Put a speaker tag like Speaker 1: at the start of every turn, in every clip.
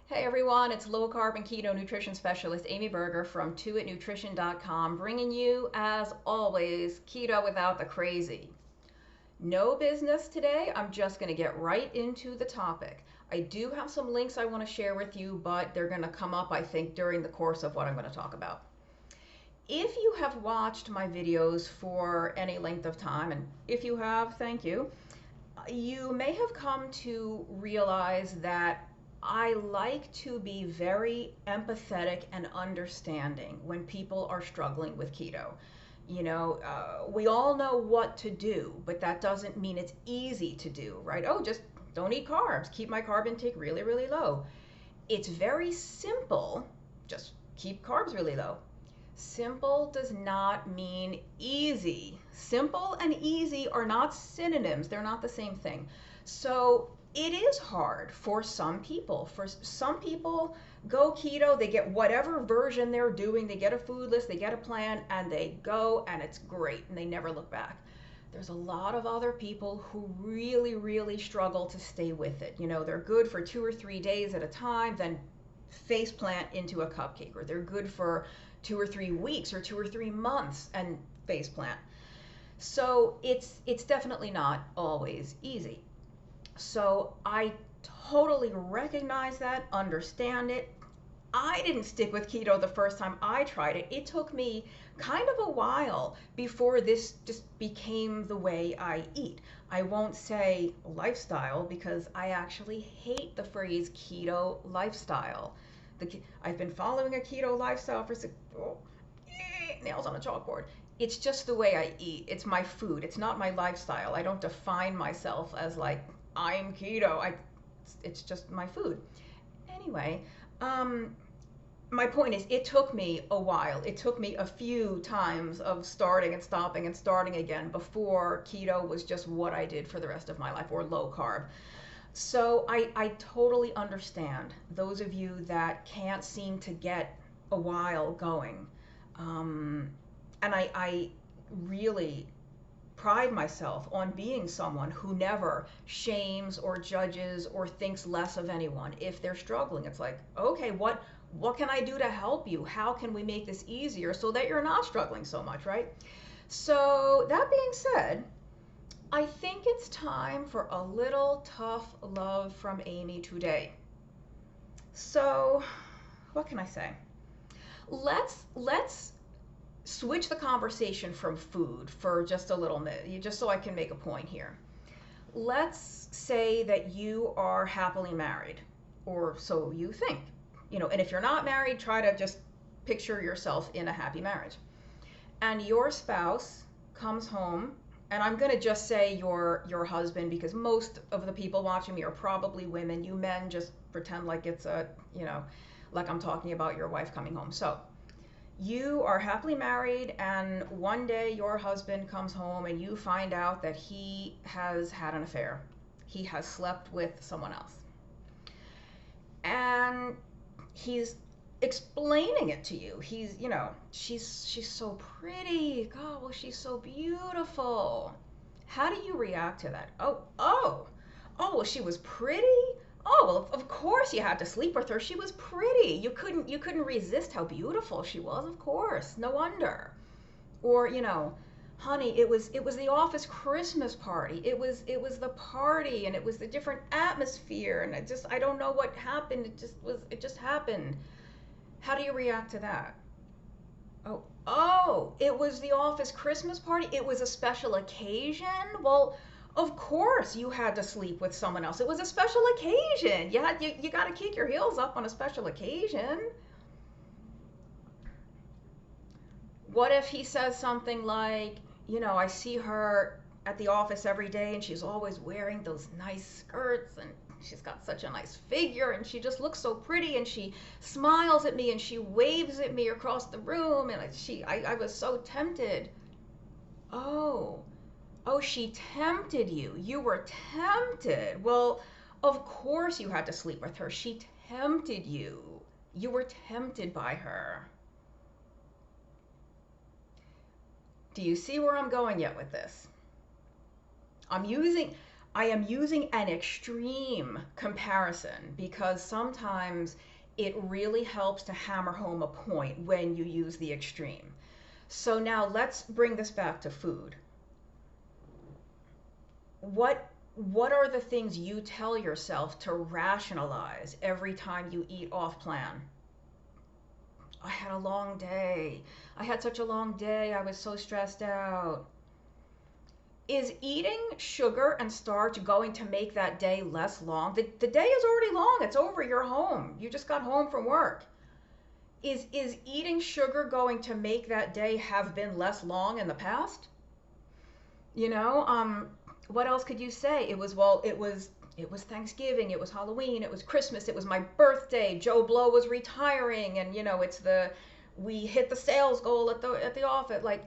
Speaker 1: Hey everyone, it's low carb and keto nutrition specialist Amy Berger from 2itnutrition.com, bringing you, as always, keto without the crazy. No business today. I'm just going to get right into the topic. I do have some links I want to share with you, but they're going to come up, I think, during the course of what I'm going to talk about. If you have watched my videos for any length of time, and if you have, thank you, you may have come to realize that I like to be very empathetic and understanding when people are struggling with keto. We all know what to do, but that doesn't mean it's easy to do, right? Oh, just don't eat carbs, keep my carb intake really, really low. It's very simple, just keep carbs really low. Simple does not mean easy. Simple and easy are not synonyms, they're not the same thing. So it is hard for some people. For some people, go keto, they get whatever version they're doing, they get a food list, they get a plan, and they go, and it's great, and they never look back. There's a lot of other people who really, really struggle to stay with it. They're good for 2 or 3 days at a time, then face plant into a cupcake, or they're good for 2 or 3 weeks or 2 or 3 months and face plant. So it's definitely not always easy. So I totally recognize that, understand it. I didn't stick with keto the first time I tried it. It took me kind of a while before this just became the way I eat. I won't say lifestyle because I actually hate the phrase keto lifestyle. I've been following a keto lifestyle for nails on a chalkboard. It's just the way I eat. It's my food. It's not my lifestyle. I don't define myself as like I'm keto. It's just my food. Anyway, my point is, it took me a while. It took me a few times of starting and stopping and starting again before keto was just what I did for the rest of my life, or low carb. So I totally understand those of you that can't seem to get a while going. And I really pride myself on being someone who never shames or judges or thinks less of anyone if they're struggling. It's like, okay, what can I do to help you? How can we make this easier so that you're not struggling so much, right? So that being said, I think it's time for a little tough love from Amy today. So what can I say? Let's switch the conversation from food for just a little bit, just so I can make a point here. Let's say that you are happily married, or so you think. And if you're not married, try to just picture yourself in a happy marriage. And your spouse comes home, and I'm going to just say your husband, because most of the people watching me are probably women. You men just pretend like it's like I'm talking about your wife coming home. So you are happily married, and one day your husband comes home and you find out that he has had an affair. He has slept with someone else. And he's explaining it to you. She's so pretty. God, well, she's so beautiful. How do you react to that? Oh, well, she was pretty? Oh, well, of course you had to sleep with her. She was pretty. You couldn't resist how beautiful she was, of course. No wonder. Or, honey, it was the office Christmas party. It was the party, and it was the different atmosphere, and I don't know what happened. It just happened. How do you react to that? Oh, it was the office Christmas party. It was a special occasion. Well, of course you had to sleep with someone else. It was a special occasion. You got to kick your heels up on a special occasion. What if he says something like, I see her at the office every day and she's always wearing those nice skirts, and she's got such a nice figure, and she just looks so pretty, and she smiles at me and she waves at me across the room, and I was so tempted. Oh, she tempted you. You were tempted. Well, of course you had to sleep with her. She tempted you. You were tempted by her. Do you see where I'm going yet with this? I am using an extreme comparison because sometimes it really helps to hammer home a point when you use the extreme. So now let's bring this back to food. What are the things you tell yourself to rationalize every time you eat off plan? I had a long day. I had such a long day. I was so stressed out. Is eating sugar and starch going to make that day less long? The day is already long. It's over. You're home. You just got home from work. Is eating sugar going to make that day have been less long in the past? You know, what else could you say? It was Thanksgiving, it was Halloween, it was Christmas, it was my birthday, Joe Blow was retiring, and we hit the sales goal at the office. Like,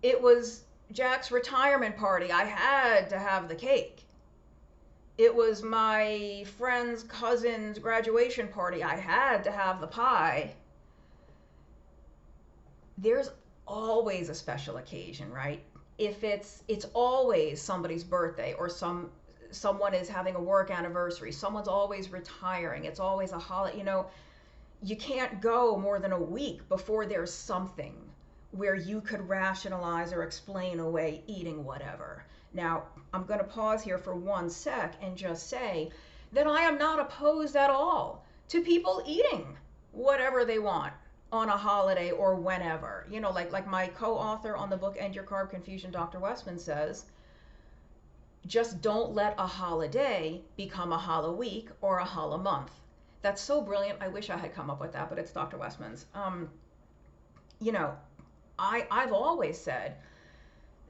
Speaker 1: it was Jack's retirement party. I had to have the cake. It was my friend's cousin's graduation party. I had to have the pie. There's always a special occasion, right? If it's always somebody's birthday, or someone is having a work anniversary, someone's always retiring, it's always a holiday. You can't go more than a week before there's something where you could rationalize or explain away eating whatever. Now, I'm going to pause here for 1 sec and just say that I am not opposed at all to people eating whatever they want on a holiday or whenever. Like my co-author on the book End Your Carb Confusion, Dr. Westman, says, just don't let a holiday become a hollow week or a hollow month. That's so brilliant. I wish I had come up with that, but it's Dr. Westman's. I've always said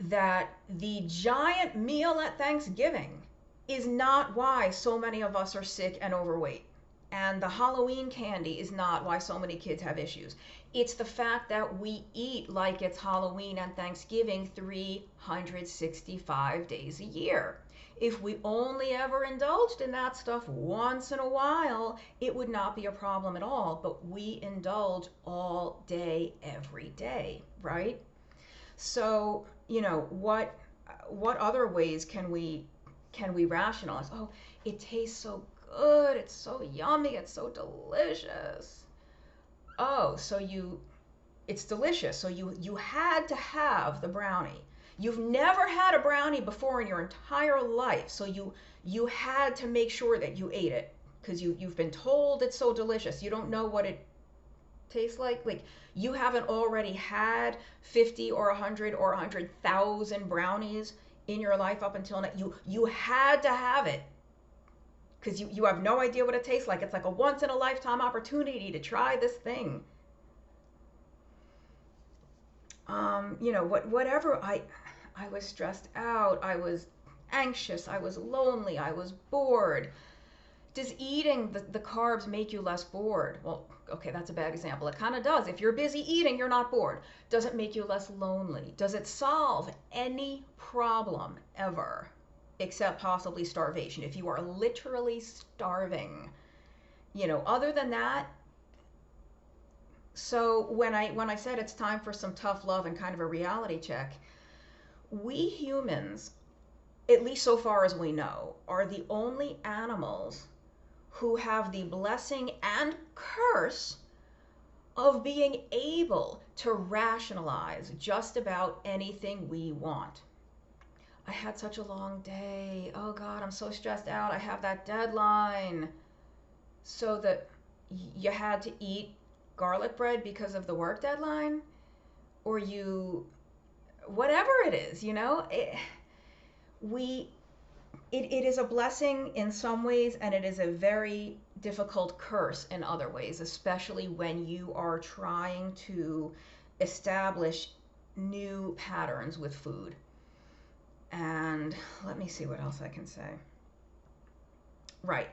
Speaker 1: that the giant meal at Thanksgiving is not why so many of us are sick and overweight. And the Halloween candy is not why so many kids have issues. It's the fact that we eat like it's Halloween and Thanksgiving 365 days a year. If we only ever indulged in that stuff once in a while, it would not be a problem at all. But we indulge all day, every day, right? So, what other ways can we rationalize? Oh, it tastes so good, it's so yummy, it's so delicious. Oh, it's delicious, so you had to have the brownie. You've never had a brownie before in your entire life, so you had to make sure that you ate it because you've been told it's so delicious. You don't know what it tastes like. Like, you haven't already had 50 or 100 or 100,000 brownies in your life up until now. You had to have it because you have no idea what it tastes like. It's like a once in a lifetime opportunity to try this thing. Whatever. I was stressed out, I was anxious, I was lonely, I was bored. Does eating the carbs make you less bored? Well, okay, that's a bad example. It kind of does. If you're busy eating, you're not bored. Does it make you less lonely? Does it solve any problem ever? Except possibly starvation. If you are literally starving, other than that. So when I said it's time for some tough love and kind of a reality check, we humans, at least so far as we know, are the only animals who have the blessing and curse of being able to rationalize just about anything we want. I had such a long day. Oh God, I'm so stressed out. I have that deadline. So that you had to eat garlic bread because of the work deadline? Or whatever it is, it is a blessing in some ways, and it is a very difficult curse in other ways, especially when you are trying to establish new patterns with food. And let me see what else I can say. Right.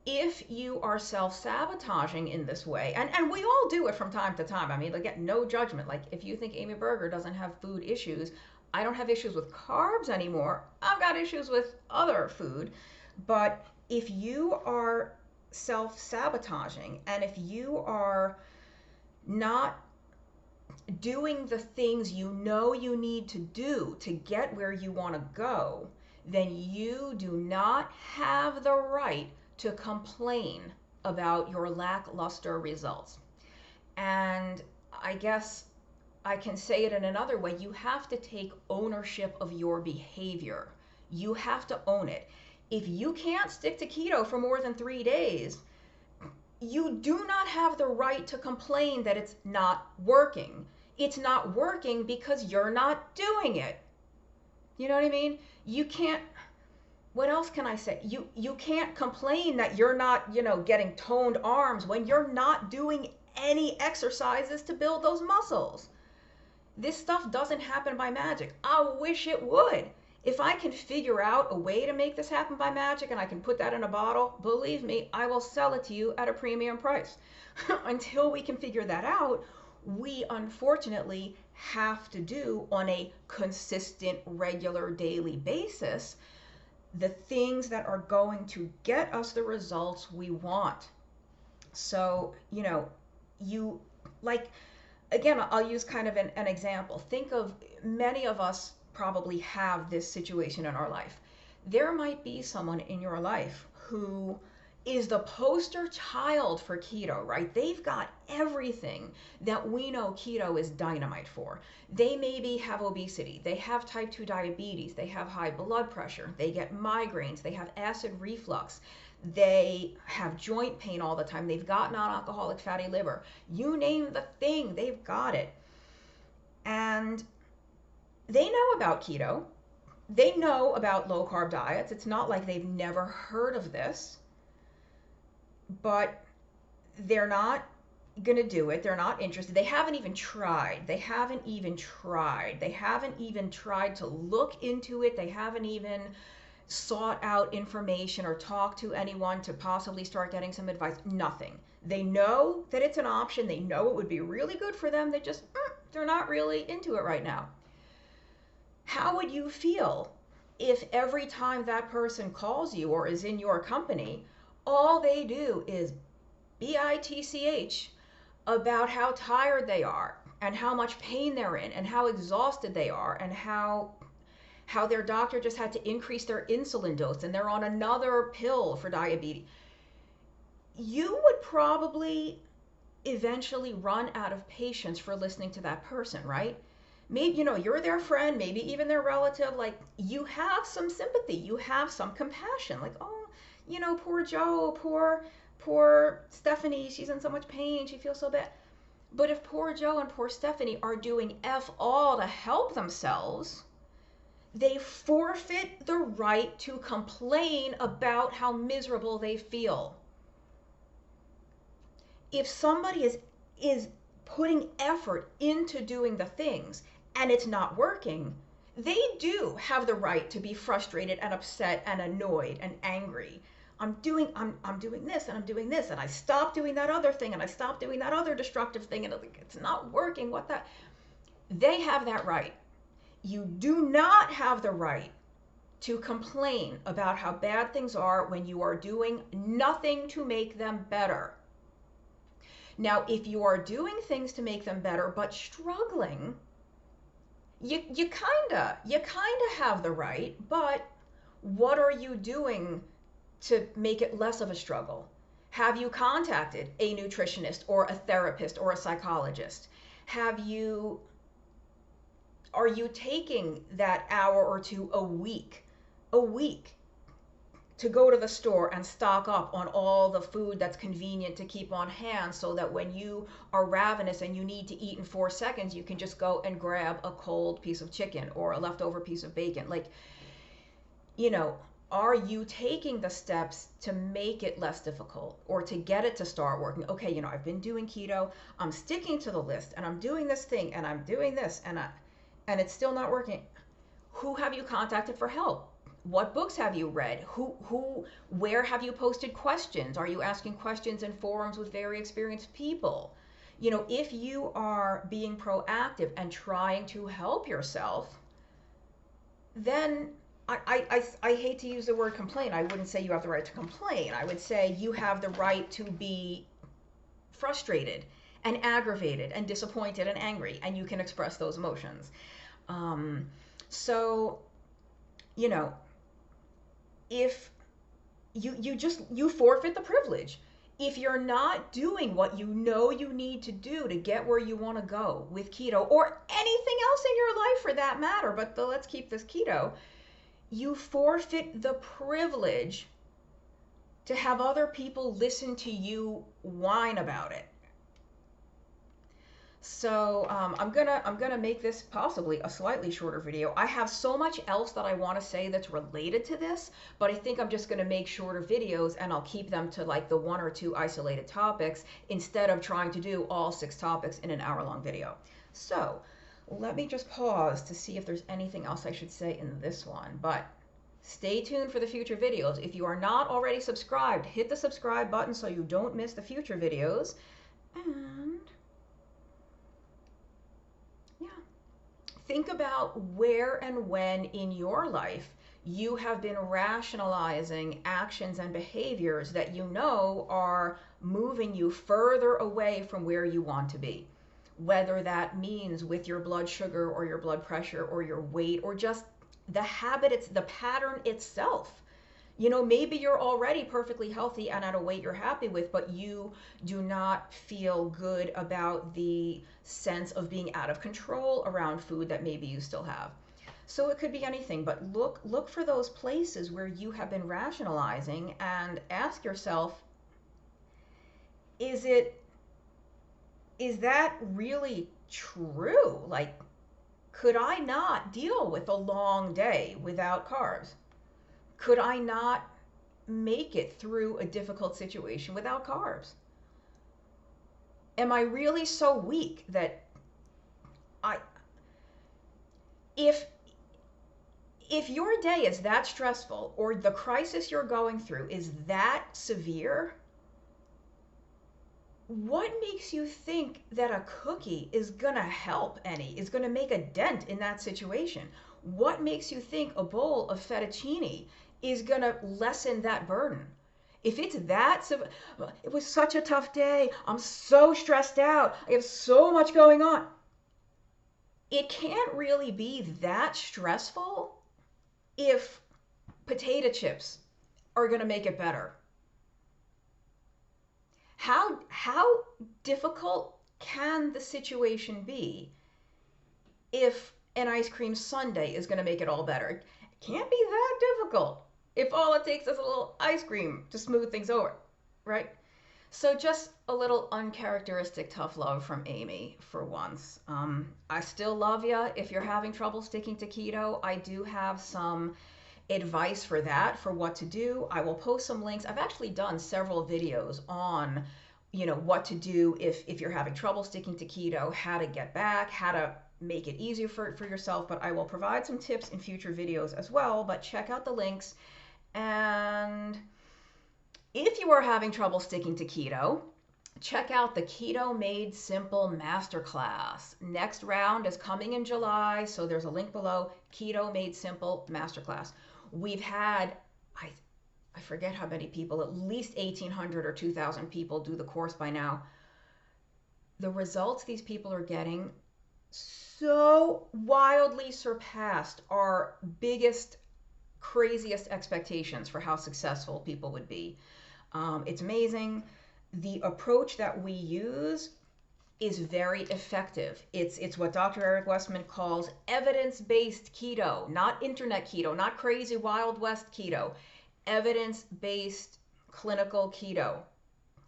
Speaker 1: If you are self-sabotaging in this way, and we all do it from time to time. I mean, again, no judgment. Like, if you think Amy Berger doesn't have food issues, I don't have issues with carbs anymore. I've got issues with other food. But if you are self-sabotaging, and if you are not doing the things you know you need to do to get where you want to go, then you do not have the right to complain about your lackluster results. And I guess I can say it in another way. You have to take ownership of your behavior. You have to own it. If you can't stick to keto for more than 3 days, you do not have the right to complain that it's not working. It's not working because you're not doing it. You know what I mean? You can't, what else can I say? You can't complain that you're not, getting toned arms when you're not doing any exercises to build those muscles. This stuff doesn't happen by magic. I wish it would. If I can figure out a way to make this happen by magic and I can put that in a bottle, believe me, I will sell it to you at a premium price. Until we can figure that out, we unfortunately have to do on a consistent, regular, daily basis the things that are going to get us the results we want. So, you like, again, I'll use kind of an example. Think of, many of us probably have this situation in our life. There might be someone in your life who is the poster child for keto, right? They've got everything that we know keto is dynamite for. They maybe have obesity, they have type 2 diabetes, they have high blood pressure, they get migraines, they have acid reflux, they have joint pain all the time, they've got non-alcoholic fatty liver. You name the thing, they've got it. And they know about keto. They know about low carb diets. It's not like they've never heard of this, but they're not going to do it. They're not interested. They haven't even tried. They haven't even tried to look into it. They haven't even sought out information or talked to anyone to possibly start getting some advice. Nothing. They know that it's an option. They know it would be really good for them. They just, they're not really into it right now. How would you feel if every time that person calls you or is in your company, all they do is bitch about how tired they are and how much pain they're in and how exhausted they are and how their doctor just had to increase their insulin dose and they're on another pill for diabetes? You would probably eventually run out of patience for listening to that person, right? Maybe, you're their friend, maybe even their relative. Like, you have some sympathy, you have some compassion. Like, oh, poor Joe, poor Stephanie, she's in so much pain, she feels so bad. But if poor Joe and poor Stephanie are doing F all to help themselves, they forfeit the right to complain about how miserable they feel. If somebody is putting effort into doing the things and it's not working, they do have the right to be frustrated and upset and annoyed and angry. I'm doing this and I'm doing this and I stopped doing that other thing and I stopped doing that other destructive thing and it's not working. What that? They have that right. You do not have the right to complain about how bad things are when you are doing nothing to make them better. Now, if you are doing things to make them better but struggling, you kinda have the right, but what are you doing to make it less of a struggle? Have you contacted a nutritionist or a therapist or a psychologist? Are you taking that hour or two a week to go to the store and stock up on all the food that's convenient to keep on hand so that when you are ravenous and you need to eat in 4 seconds, you can just go and grab a cold piece of chicken or a leftover piece of bacon? Like, are you taking the steps to make it less difficult or to get it to start working? Okay, I've been doing keto, I'm sticking to the list and I'm doing this thing and I'm doing this and it's still not working. Who have you contacted for help? What books have you read? Where have you posted questions? Are you asking questions in forums with very experienced people? If you are being proactive and trying to help yourself, then I hate to use the word complain. I wouldn't say you have the right to complain. I would say you have the right to be frustrated and aggravated and disappointed and angry, and you can express those emotions. Um, so, you know, if you forfeit the privilege. If you're not doing what you know you need to do to get where you want to go with keto or anything else in your life for that matter, but let's keep this keto, you forfeit the privilege to have other people listen to you whine about it. So I'm gonna make this possibly a slightly shorter video. I have so much else that I want to say that's related to this, but I think I'm just gonna make shorter videos and I'll keep them to like the 1 or 2 isolated topics instead of trying to do all 6 topics in an hour-long video. So let me just pause to see if there's anything else I should say in this one, but stay tuned for the future videos. If you are not already subscribed, hit the subscribe button so you don't miss the future videos. And think about where and when in your life you have been rationalizing actions and behaviors that you know are moving you further away from where you want to be. Whether that means with your blood sugar or your blood pressure or your weight or just the habit, it's the pattern itself. You know, maybe you're already perfectly healthy and at a weight you're happy with, but you do not feel good about the sense of being out of control around food that maybe you still have. So it could be anything, but look for those places where you have been rationalizing and ask yourself, is that really true? Like, could I not deal with a long day without carbs? Could I not make it through a difficult situation without carbs? Am I really so weak that if your day is that stressful or the crisis you're going through is that severe, what makes you think that a cookie is gonna help is gonna make a dent in that situation? What makes you think a bowl of fettuccine is gonna lessen that burden? If it's that, it was such a tough day, I'm so stressed out, I have so much going on. It can't really be that stressful if potato chips are gonna make it better. How difficult can the situation be if an ice cream sundae is going to make it all better? It can't be that difficult if all it takes is a little ice cream to smooth things over, right? So just a little uncharacteristic tough love from Amy for once. I still love you. If you're having trouble sticking to keto, I do have some advice for that, for what to do. I will post some links. I've actually done several videos on, what to do if you're having trouble sticking to keto, how to get back, how to make it easier for yourself. But I will provide some tips in future videos as well. But check out the links. And if you are having trouble sticking to keto, check out the Keto Made Simple Masterclass. Next round is coming in July, so there's a link below, Keto Made Simple Masterclass. We've had, I forget how many people, at least 1,800 or 2,000 people do the course by now. The results these people are getting so wildly surpassed our biggest, craziest expectations for how successful people would be. It's amazing. The approach that we use is very effective. It's what Dr. Eric Westman calls evidence-based keto, not internet keto, not crazy Wild West keto, evidence-based clinical keto.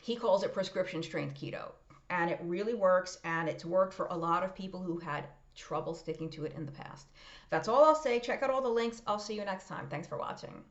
Speaker 1: He calls it prescription strength keto, and it really works, and it's worked for a lot of people who had trouble sticking to it in the past. That's all I'll say. Check out all the links. I'll see you next time. Thanks for watching.